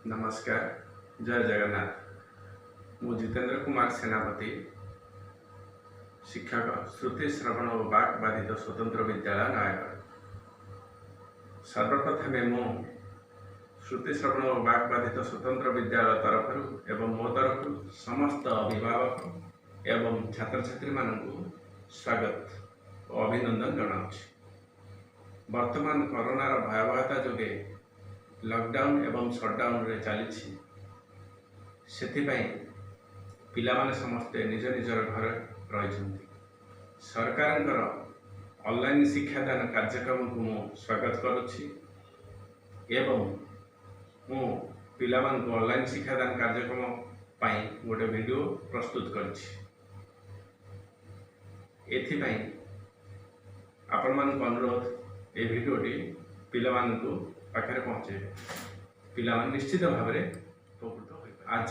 नमस्कार, जय जगन्नाथ। मु जितेंद्र कुमार सेनापति, शिक्षक श्रुति श्रवण और बाक बाधित स्वतंत्र विद्यालय नयागढ़। सर्वप्रथम मु श्रुति श्रवण और बाक बाधित स्वतंत्र विद्यालय तरफ एवं मो तरफ समस्त अभिभावक एवं छात्र छात्री मानू स्वागत और अभिनंदन जनाऊँ। वर्तमान कोरोनार भयावहता जोगे लॉकडाउन एवं शटडाउन रे चली पिला माने समस्ते निज निजर घर रही। सरकार ऑनलाइन शिक्षादान कार्यक्रम को मु स्वागत करुच्ची एवं मु पिला मान को ऑनलाइन शिक्षादान कार्यक्रम पाई गोटे वीडियो प्रस्तुत करुच्ची। एथिपाई आपण मान अनुरोध ए वीडियोटी पिला मान को पाखरे पहुँचे पिला मान निश्चित भाव में उपकृत हो। आज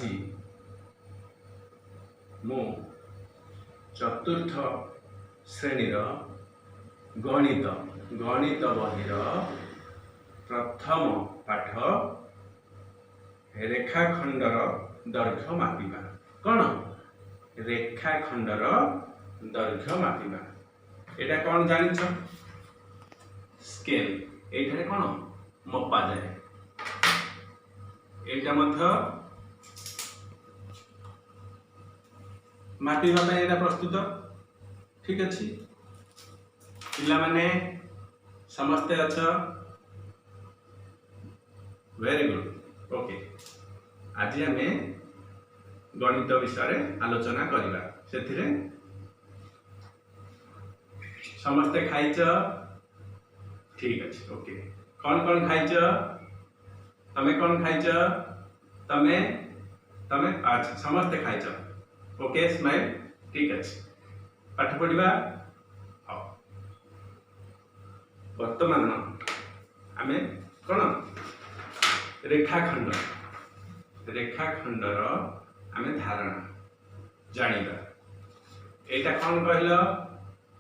मु चतुर्थ श्रेणीर गणित गणित बहिर प्रथम पाठ रेखाखंडर दैर्घ्य मापिबा। कौन रेखाखंडर दैर्घ्य मापिबा एटा कौन जानिछ? स्केल एठारे कौन मपा जाए। एटा मध्य मापिबा ପାଇଁ एटा प्रस्तुत। ठीक अछि पिला माने समस्ते अछ? Very good. ओके, आज हमें गणित विषय आलोचना करिबा। सेथिरे समस्ते खाइछ? ठीक अच्छे। ओके, कौन कौन खाइछ? तमे कौन खाइछ? तमे तमे अच्छा समस्ते खाइछ। Okay, smile. ठीक अच्छे, पाठ पढ़ा। हाँ, वर्तमान आमे कौन रेखाखंड रेखाखंडर आमे धारणा जानिबा। एटा कौन कहल?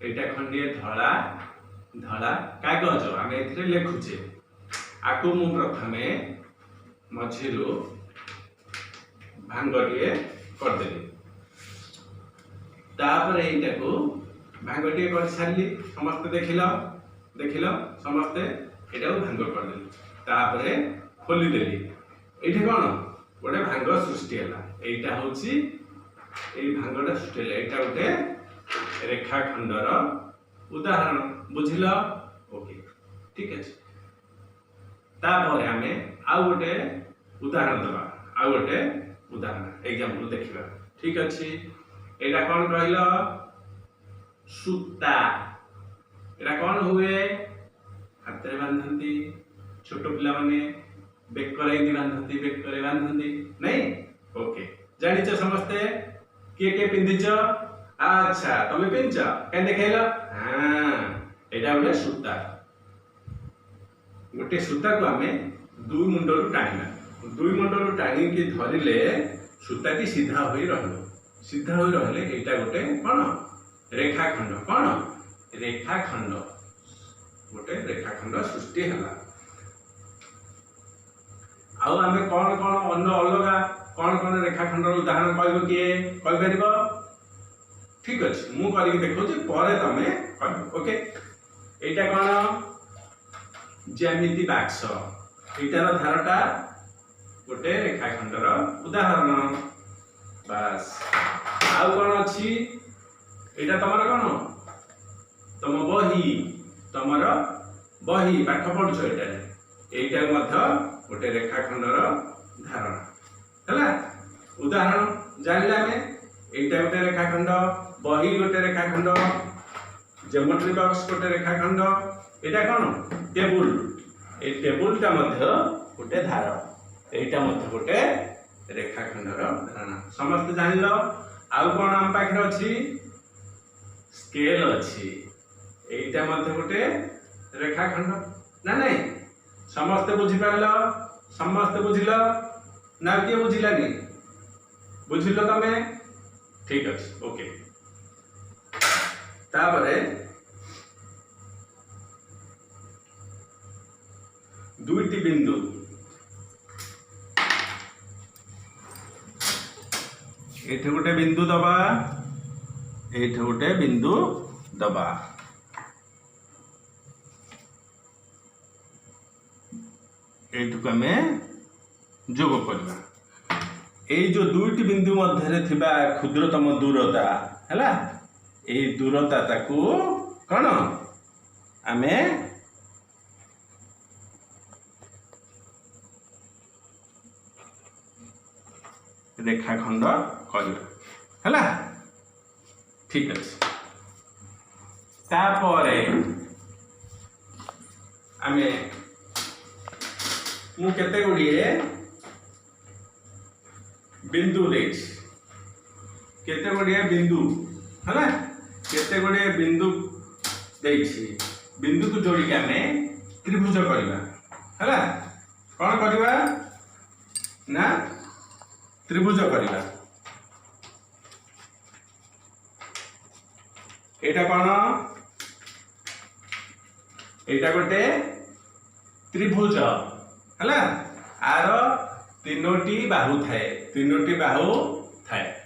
एटा खंडीय धला धला कागज आम ए लिखुचे। आपको मु प्रथमे मझिरू भांगटे करदेली, तापर एटा को भांगटे कर सारी समस्ते देखिल देखिल समस्ते एटा को भांग करदेली, तापर खोलीदेली। ये कौन गोटे भांग सृष्टि है। एटा होची ए भांगटा सृष्टि है। एटा गोटे रेखाखंडर उदाहरण। बुझिल? ओके, ठीक है। तापर आमे आउ गोटे उदाहरण दबा। आउ गोटे उदाहरण एग्जांपल देखिबा। ठीक अछि। एटा कोन कहल? सूता। एटा कोन हुए? हाथ रे बांधंती। छोट पिला माने बेक करे बांधंती, बेक करे बांधंती नहीं? ओके, जानिछ समस्ते के पिंधिछ? अच्छा, तमे पिंच केन देखैल? हां, एटा गोटे सूता। गोटे सूता को आमे दुई मुंडरू टाणीला। दुई मुंडरू टाणी के धरिले सूताटी सीधा होई रहलो। सीधा होई रहले एटा गोटे कोन रेखाखंड। कोन रेखाखंड? गोटे रेखाखंड सृष्टि हला। आउ आमे कोन कोन अन्य अलगा कोन कोन रेखाखंडर उदाहरण कहबो किए? कहि परिबो? ठीक अछि, मु करी देखो जे परे तमे कहबो। ओके, एटा कोन? ज्यामिति बाक्स। एटार धारटा गोटे रेखाखंडर उदाहरण। बस आउ कोन अछि? एटा तमर कोन? तम बही, तमर बही पाठ पढुछ। एटा मध्य गोटे रेखाखंडर धारणा हला। उदाहरण जानिला में एटा गोटे रेखाखंड, बही गोटे रेखाखंड, ज्योमेट्री बॉक्स गोटे रेखाखंड। एटा कोन? टेबुल। ए टेबुलटा मध्य गोटे धार। एटा मध्य गोटे रेखाखंडर धारणा। समस्त जानिल? आउ कोन हम पाखरे अछि? स्केल अछि। एटा मध्य गोटे रेखाखंड ना नहीं? समस्त बुझी पारल? समस्त बुझिल ना? किए बुझिलानी? बुझिल तमे? ठीक अछि। ओके, तापरे दुईटी बिंदु एठे गोटे बिंदु दबा एठे गोटे बिंदु दबा एठुक आमे जोग करबा ए जो दुईटी बिंदु मध्य थिबा क्षुद्रतम दूरता हैला ए दूरता ताकू कौन आमे रेखाखंड करबा हैला ठीक अछि तापरे आमे मु केते गुड़िए बिंदु देछि केते गुड़िए बिंदु हैला केते गुड़िए बिंदु देछि बिंदु को जोड़ी के आमे त्रिभुज करबा हैला कोन करबा ना त्रिभुज करबा एटा कोन एटा गोटे त्रिभुज हैला आर तीनोटी बाहु थाए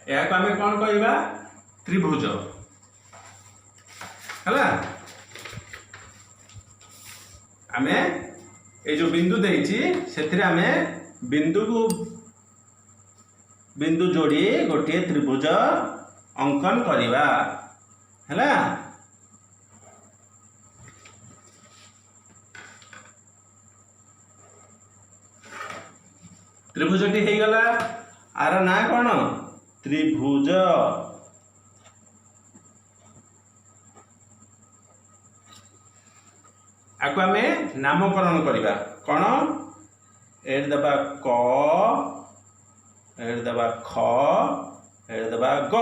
या को आमे कोन कहबा त्रिभुज हैला आमे ए जो बिंदु देछि सेथिरे आमे बिंदु जोड़ी गोटे त्रिभुज अंकन करिबा हैला त्रिभुजटी हो गला आर ना कौन त्रिभुज आको आमे नामकरण करबा कौन एड दबा क एड दबा ख एड दबा ग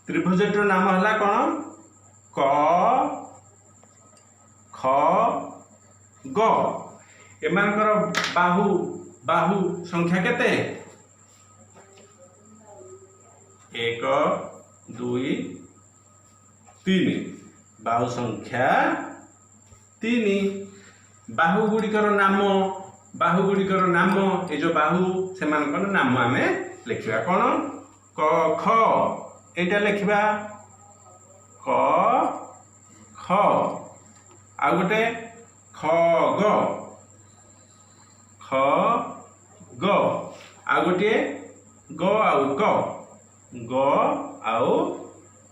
त्रिभुजटर नाम हला कौन क ख ग एमानकर बाहु संख्या केते 1 2 3 बाहु संख्या 3 बाहु गुड़िकर नाम ए जो बाहु से नाम आमे लिखा कौन क ख एटा लिखा क ख आ गोटे ख ग ख ग आ गोटे ग आउ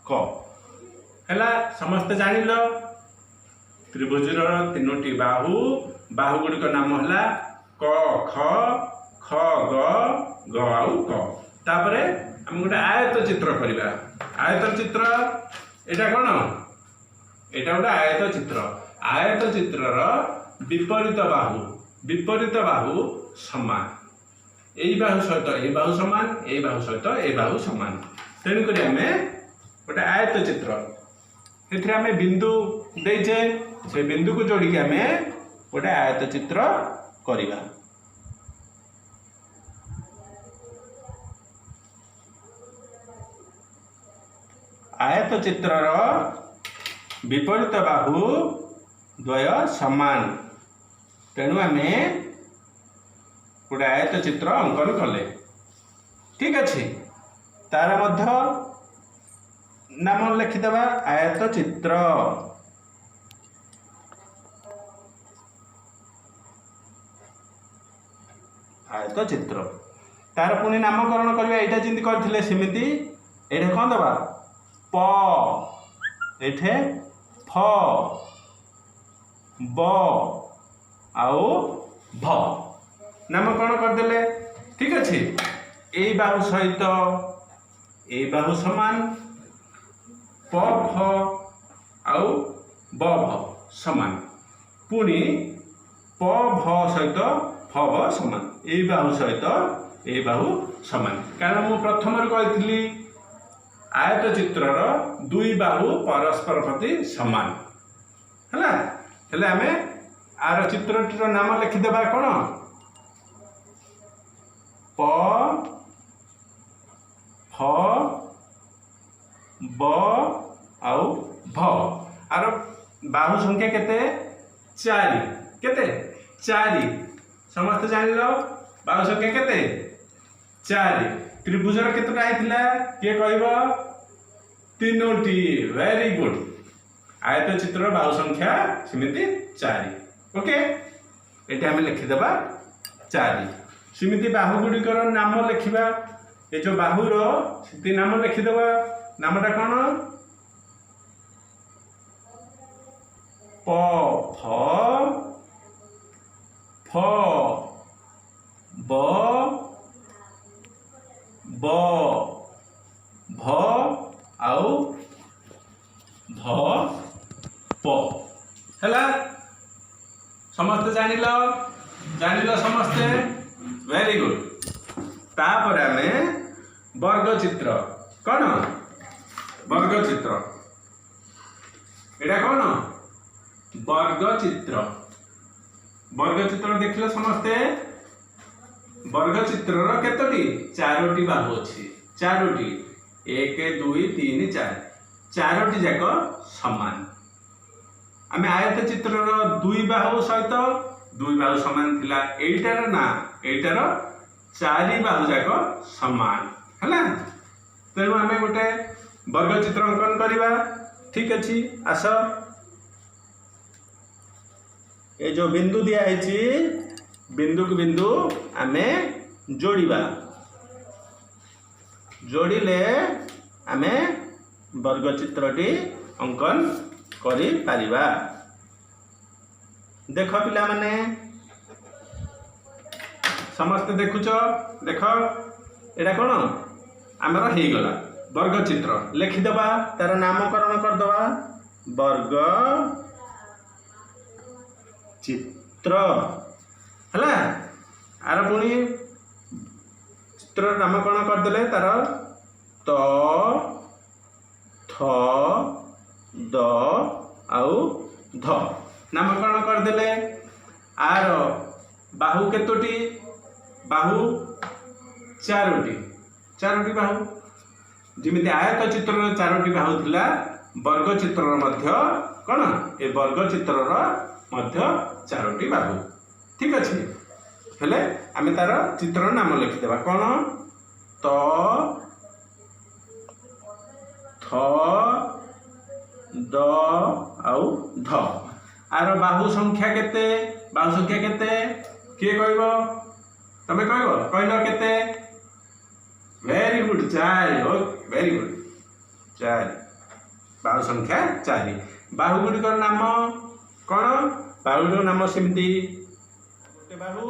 क हैला समस्त जानिल त्रिभुजर तीनोटी बाहु गुड़िक नाम है क ख ग आउ क तापरे हम गोटे आयत चित्र करबा आयत चित्र एटा कोन एटा गोटे आयत चित्रर विपरीत बाहु समान ए बाहु सहित ए बाहु समान ए बाहु सहित ए बाहु समान तेणुक आम गोटे आयत चित्र से आम बिंदु देचे से बिंदु को जोड़ी आम गोटे आयत चित्र करवा आयत चित्रर विपरीत बाहु द्वय समान तेणु आम गोटे आयत चित्र अंकन कले ठीक अच्छे तार मध्य नाम लिखिदेवा आयत चित्र तार पुणी नामकरण करवा एटा जिंदी करथिले सेमिति एठे कौन दबा प एठे फ ब आउ भ नामकरण करदेले ठीक अच्छे ए बाहु सहित ए बाहु समान प फ आउ ब भ समान पुणी प भ सहित फ ब समान ए बाहु सहित ए बाहु समान कारण मु प्रथम कही आयत चित्रर दुई बाहु परस्पर प्रति समान है हेले आमे आर चित्रटीर नाम लिखिदेबा कौन प फ ब आउ भ आर बाहु संख्या केते 4 केते 4 समस्त जानिलो बाहु संख्या केते चारि त्रिभुजर केतटा आइथिला के कहबो तीनोटी वेरी गुड आयत चित्र बाहु संख्या सेमिति 4 ओके एटा हम लिखि देबा 4 सेमिति बाहु गुडिकर नाम लिखिबा ए जो बाहुर सेति नाम लिखि देबा नामटा कोन प फ फ ब ब भ आउ भ प हैला समस्त जानिल समस्ते वेरी गुड तापर हमें वर्ग चित्र कौन वर्ग चित्र एटा कौन वर्ग चित्र देखिल समस्ते वर्ग चित्र केतोटी 4टी बाहु अछि 4टी 1 2 3 4 4टी जाक समान आमे आयत चित्र दुई बाहु सहित दुई बाहु समान थिला एटार ना एटार 4 बाहु जाक समान हैला तेणु आमे गोटे वर्ग चित्र अंकन करवा ठीक अछि आस ए जो बिंदु दिया है बिंदु को बिंदु आमे जोड़िबा जोड़िले आमे वर्ग चित्रटी अंकन करि पारिबा देख पिला माने समस्त देखुच देख एटा कोन आमर हे गला वर्ग चित्र लिखिदबा तार नामकरण करदबा वर्ग चित्र हला आर पुणी चित्र नामकरण करदेले तार त थ द आउ ध नामकरण करदेले आर बाहु केतोटी बाहु 4टी बाहु जिमिति आयत चित्र 4टी बाहु थिला वर्ग चित्र मध्य कोन ए वर्ग चित्र मध्य 4टी बाहु ठीक अछि हेले आमे तार चित्र नाम लिखि देबा कोन त थ द आउ ध आर बाहु संख्या केते किए कहबो तमे कहबो कहलो केते very good 4 okay very good 4 बाहु संख्या 4 बाहु गुडिकर नाम कोन बाहु गुडिकर नाम सेमती गोटे बाहु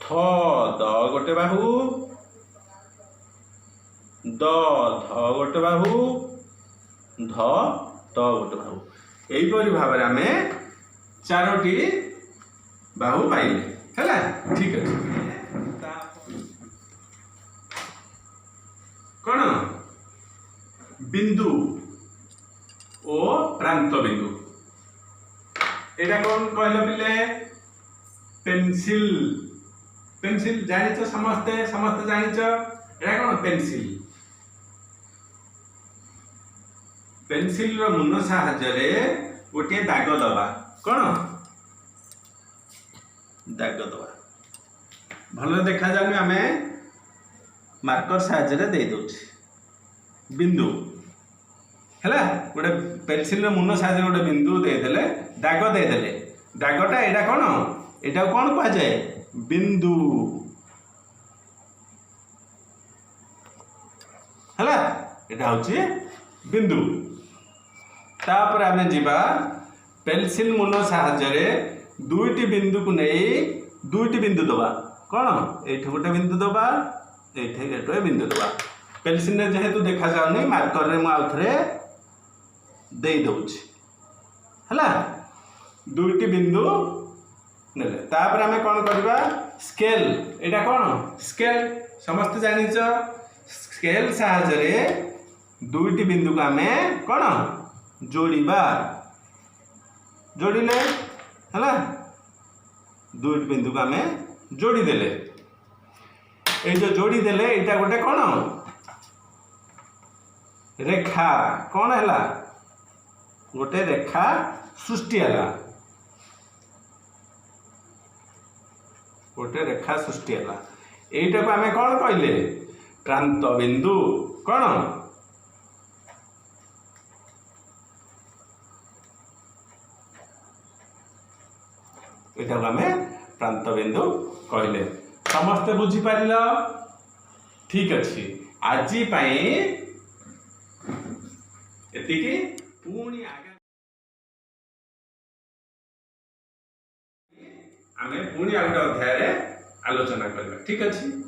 थ द गोटे बाहु द ध गोटे बाहु ध त गोटे बाहु एई परि भाबरे आमे 4टी बाहु पाइले हैला ठीक अछि कौन बिंदु ओ प्रांत बिंदु एटा कौन कहले पिले पेंसिल पेंसिल जानिच समस्ते जानिच एटा कौन पेंसिल रो मुन साहाय्य रे गोटे दाग दबा कौन दाग दबा भल देखा जानी आमे मार्कर साहाय्य दे दउछि बिंदु हैला गोटे पेंसिल मुन साहाय्य गोटे बिंदु दे देले दागटा एटा कोन एटा कोन कह जाय बिंदु हैला एटा होछि बिंदु तापर आमे जिबा पेंसिल मुन साहाय्य रे दुईटी बिंदु को नै दुईटी बिंदु दबा कोन एठी गोटे बिंदु दबा एठे गोटे बिंदु दबा पेंसिल ने जेहेतु देखा जाउनी मार्कर रे मु आउथरे देई दउछि हला दुईटी बिंदु नेले तापर हमें कोन करबा स्केल एटा कोन स्केल समस्त जानिच स्केल साहाय्य रे दुईटी बिंदु को हमें कोन जोड़ीबा जोड़िले हला दुईटी बिंदु को हमें जोड़ी देले ए जो जोड़ी देले एटा गोटे कोन रेखा कोन हैला गोटे रेखा सृष्टि हैला गोटे रेखा सृष्टि है यहीटा को आम कौन कहले प्रांत बिंदु कौन यहाँ आम प्रांत बिंदु कहले समस्ते बुझीपार ठीक अच्छे आज एतिकी पुणी आगे आम पुणी आ गोटे अध्याय आलोचना करवा ठीक अच्छे।